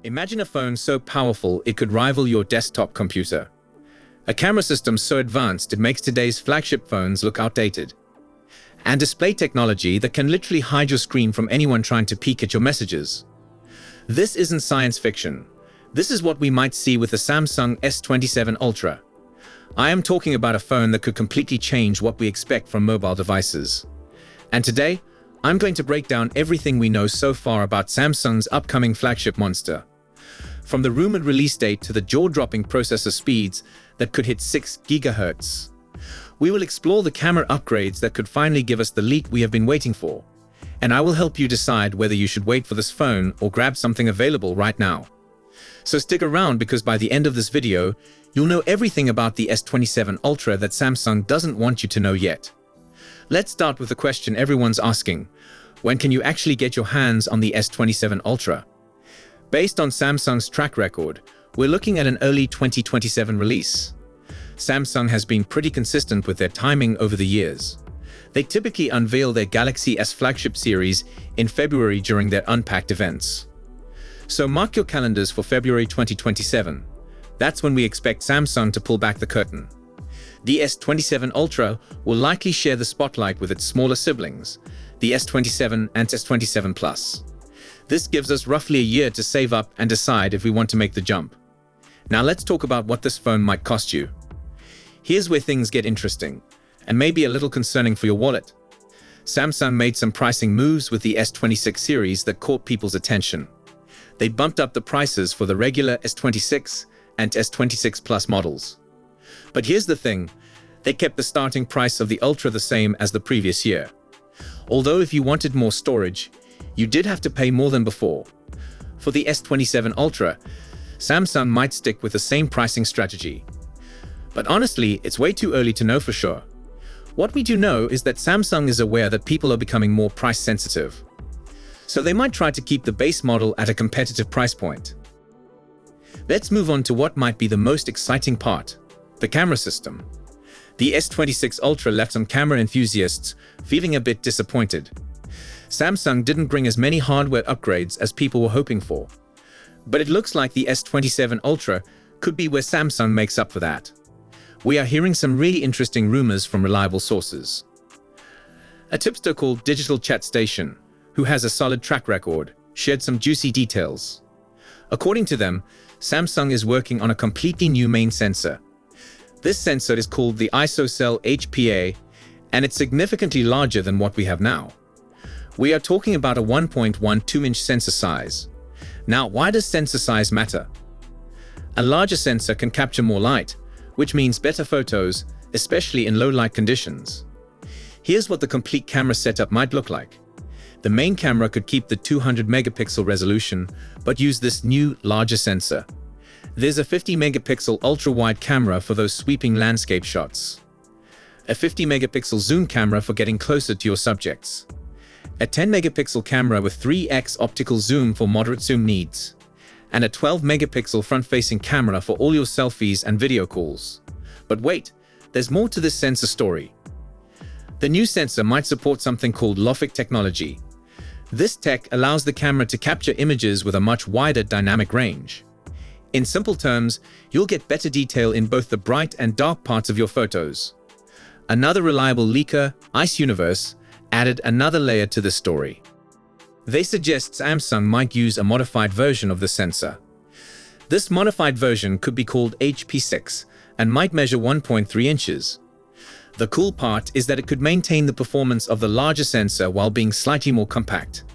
Imagine a phone so powerful it could rival your desktop computer. A camera system so advanced it makes today's flagship phones look outdated. And display technology that can literally hide your screen from anyone trying to peek at your messages. This isn't science fiction. This is what we might see with the Samsung S27 Ultra. I am talking about a phone that could completely change what we expect from mobile devices. And today, I'm going to break down everything we know so far about Samsung's upcoming flagship monster. From the rumored release date to the jaw-dropping processor speeds that could hit 6 GHz. We will explore the camera upgrades that could finally give us the leap we have been waiting for. And I will help you decide whether you should wait for this phone or grab something available right now. So stick around, because by the end of this video, you'll know everything about the S27 Ultra that Samsung doesn't want you to know yet. Let's start with the question everyone's asking. When can you actually get your hands on the S27 Ultra? Based on Samsung's track record, we're looking at an early 2027 release. Samsung has been pretty consistent with their timing over the years. They typically unveil their Galaxy S flagship series in February during their Unpacked events. So mark your calendars for February 2027. That's when we expect Samsung to pull back the curtain. The S27 Ultra will likely share the spotlight with its smaller siblings, the S27 and S27 Plus. This gives us roughly a year to save up and decide if we want to make the jump. Now let's talk about what this phone might cost you. Here's where things get interesting, and maybe a little concerning for your wallet. Samsung made some pricing moves with the S26 series that caught people's attention. They bumped up the prices for the regular S26 and S26 Plus models. But here's the thing, they kept the starting price of the Ultra the same as the previous year. Although if you wanted more storage, you did have to pay more than before. For the S27 Ultra, Samsung might stick with the same pricing strategy. But honestly, it's way too early to know for sure. What we do know is that Samsung is aware that people are becoming more price sensitive. So they might try to keep the base model at a competitive price point. Let's move on to what might be the most exciting part, the camera system. The S26 Ultra left some camera enthusiasts feeling a bit disappointed. Samsung didn't bring as many hardware upgrades as people were hoping for. But it looks like the S27 Ultra could be where Samsung makes up for that. We are hearing some really interesting rumors from reliable sources. A tipster called Digital Chat Station, who has a solid track record, shared some juicy details. According to them, Samsung is working on a completely new main sensor. This sensor is called the ISOCELL HPA, and it's significantly larger than what we have now. We are talking about a 1.12-inch sensor size. Now, why does sensor size matter? A larger sensor can capture more light, which means better photos, especially in low light conditions. Here's what the complete camera setup might look like. The main camera could keep the 200 megapixel resolution, but use this new, larger sensor. There's a 50 megapixel ultra-wide camera for those sweeping landscape shots. A 50 megapixel zoom camera for getting closer to your subjects. A 10 megapixel camera with 3x optical zoom for moderate zoom needs. And a 12 megapixel front-facing camera for all your selfies and video calls. But wait, there's more to this sensor story. The new sensor might support something called LOFIC technology. This tech allows the camera to capture images with a much wider dynamic range. In simple terms, you'll get better detail in both the bright and dark parts of your photos. Another reliable leaker, ISOCELL, added another layer to the story. They suggest Samsung might use a modified version of the sensor. This modified version could be called HP6 and might measure 1.3 inches. The cool part is that it could maintain the performance of the larger sensor while being slightly more compact.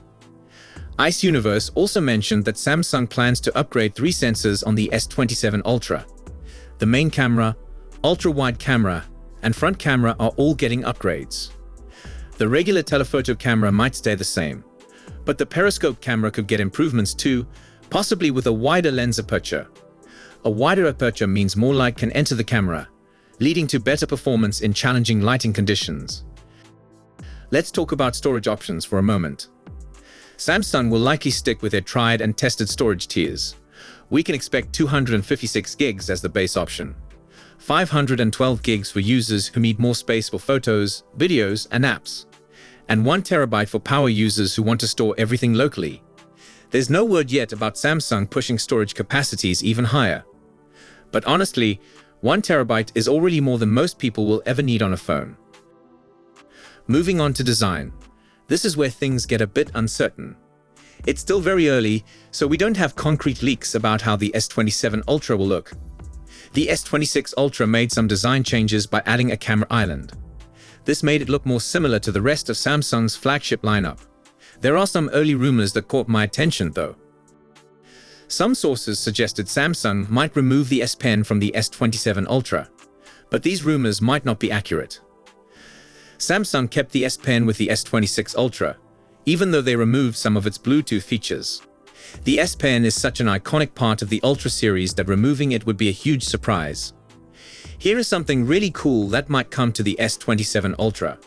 ISOCELL also mentioned that Samsung plans to upgrade 3 sensors on the S27 Ultra. The main camera, ultra-wide camera, and front camera are all getting upgrades. The regular telephoto camera might stay the same, but the periscope camera could get improvements too, possibly with a wider lens aperture. A wider aperture means more light can enter the camera, leading to better performance in challenging lighting conditions. Let's talk about storage options for a moment. Samsung will likely stick with their tried and tested storage tiers. We can expect 256 gigs as the base option, 512 gigs for users who need more space for photos, videos, and apps, and 1 terabyte for power users who want to store everything locally. There's no word yet about Samsung pushing storage capacities even higher. But honestly, 1 terabyte is already more than most people will ever need on a phone. Moving on to design. This is where things get a bit uncertain. It's still very early, so we don't have concrete leaks about how the S27 Ultra will look. The S26 Ultra made some design changes by adding a camera island. This made it look more similar to the rest of Samsung's flagship lineup. There are some early rumors that caught my attention though. Some sources suggested Samsung might remove the S Pen from the S27 Ultra, but these rumors might not be accurate. Samsung kept the S Pen with the S26 Ultra, even though they removed some of its Bluetooth features. The S Pen is such an iconic part of the Ultra series that removing it would be a huge surprise. Here is something really cool that might come to the S27 Ultra.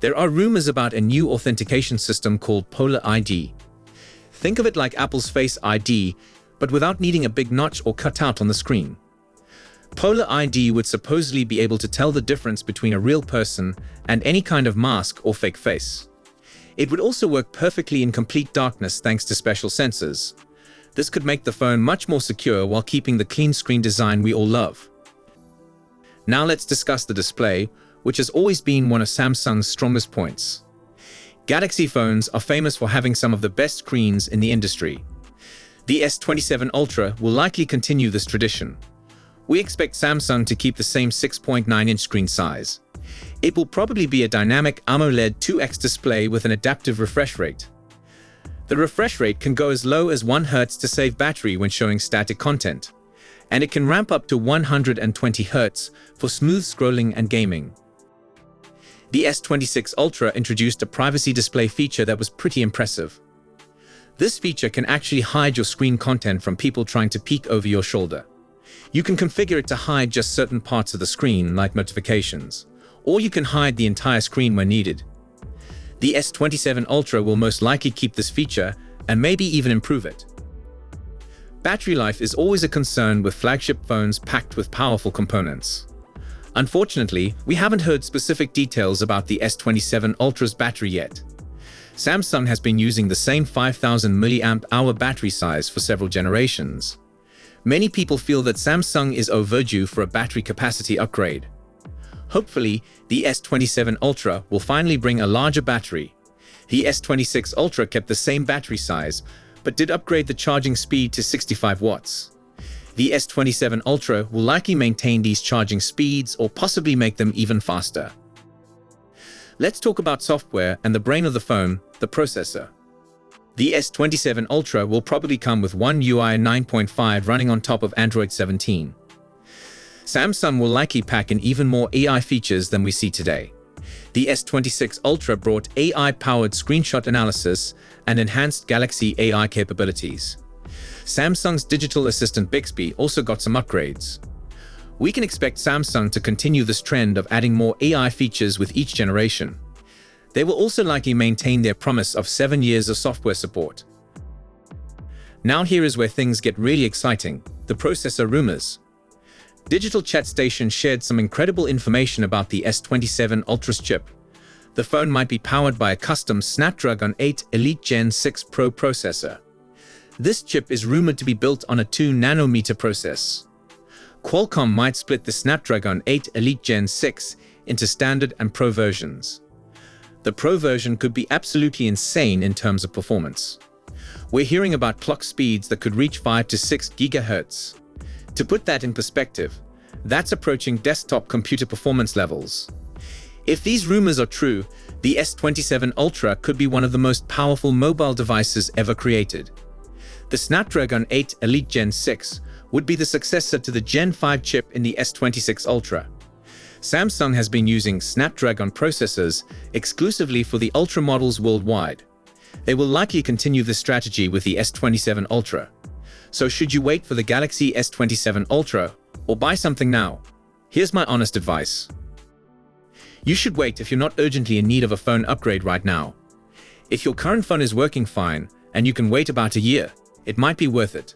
There are rumors about a new authentication system called Polar ID. Think of it like Apple's Face ID, but without needing a big notch or cutout on the screen. Polar ID would supposedly be able to tell the difference between a real person and any kind of mask or fake face. It would also work perfectly in complete darkness thanks to special sensors. This could make the phone much more secure while keeping the clean screen design we all love. Now let's discuss the display, which has always been one of Samsung's strongest points. Galaxy phones are famous for having some of the best screens in the industry. The S27 Ultra will likely continue this tradition. We expect Samsung to keep the same 6.9-inch screen size. It will probably be a dynamic AMOLED 2x display with an adaptive refresh rate. The refresh rate can go as low as 1 Hz to save battery when showing static content, and it can ramp up to 120 Hz for smooth scrolling and gaming. The S26 Ultra introduced a privacy display feature that was pretty impressive. This feature can actually hide your screen content from people trying to peek over your shoulder. You can configure it to hide just certain parts of the screen, like notifications, or you can hide the entire screen when needed. The S27 Ultra will most likely keep this feature and maybe even improve it. Battery life is always a concern with flagship phones packed with powerful components. Unfortunately, we haven't heard specific details about the S27 Ultra's battery yet. Samsung has been using the same 5000 mAh battery size for several generations. Many people feel that Samsung is overdue for a battery capacity upgrade. Hopefully, the S27 Ultra will finally bring a larger battery. The S26 Ultra kept the same battery size, but did upgrade the charging speed to 65 watts. The S27 Ultra will likely maintain these charging speeds or possibly make them even faster. Let's talk about software and the brain of the phone, the processor. The S27 Ultra will probably come with One UI 9.5 running on top of Android 17. Samsung will likely pack in even more AI features than we see today. The S26 Ultra brought AI-powered screenshot analysis and enhanced Galaxy AI capabilities. Samsung's digital assistant Bixby also got some upgrades. We can expect Samsung to continue this trend of adding more AI features with each generation. They will also likely maintain their promise of 7 years of software support. Now here is where things get really exciting, the processor rumors. Digital Chat Station shared some incredible information about the S27 Ultra's chip. The phone might be powered by a custom Snapdragon 8 Elite Gen 6 Pro processor. This chip is rumored to be built on a 2nm process. Qualcomm might split the Snapdragon 8 Elite Gen 6 into standard and Pro versions. The Pro version could be absolutely insane in terms of performance. We're hearing about clock speeds that could reach 5 to 6 GHz. To put that in perspective, that's approaching desktop computer performance levels. If these rumors are true, the S27 Ultra could be one of the most powerful mobile devices ever created. The Snapdragon 8 Elite Gen 6 would be the successor to the Gen 5 chip in the S26 Ultra. Samsung has been using Snapdragon processors exclusively for the Ultra models worldwide. They will likely continue this strategy with the S27 Ultra. So should you wait for the Galaxy S27 Ultra or buy something now? Here's my honest advice. You should wait if you're not urgently in need of a phone upgrade right now. If your current phone is working fine and you can wait about a year, it might be worth it.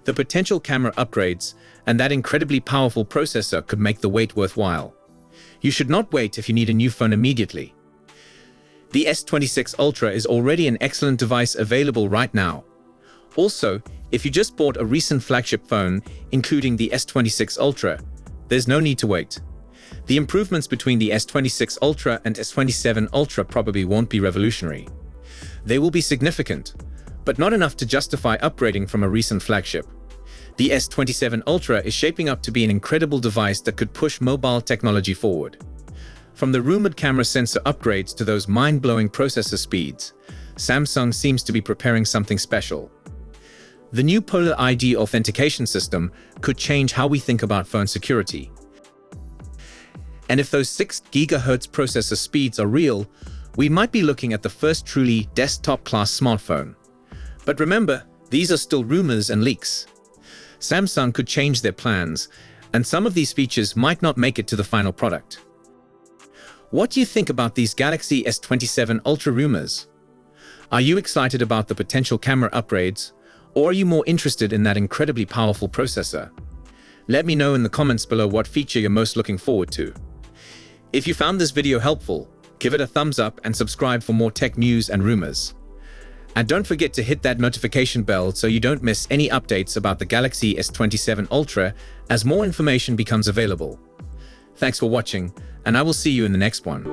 The potential camera upgrades and that incredibly powerful processor could make the wait worthwhile. You should not wait if you need a new phone immediately. The S26 Ultra is already an excellent device available right now. Also, if you just bought a recent flagship phone, including the S26 Ultra, there's no need to wait. The improvements between the S26 Ultra and S27 Ultra probably won't be revolutionary. They will be significant, but not enough to justify upgrading from a recent flagship. The S27 Ultra is shaping up to be an incredible device that could push mobile technology forward. From the rumored camera sensor upgrades to those mind-blowing processor speeds, Samsung seems to be preparing something special. The new Polar ID authentication system could change how we think about phone security. And if those 6 GHz processor speeds are real, we might be looking at the first truly desktop-class smartphone. But remember, these are still rumors and leaks. Samsung could change their plans, and some of these features might not make it to the final product. What do you think about these Galaxy S27 Ultra rumors? Are you excited about the potential camera upgrades, or are you more interested in that incredibly powerful processor? Let me know in the comments below what feature you're most looking forward to. If you found this video helpful, give it a thumbs up and subscribe for more tech news and rumors. And don't forget to hit that notification bell so you don't miss any updates about the Galaxy S27 Ultra as more information becomes available. Thanks for watching, and I will see you in the next one.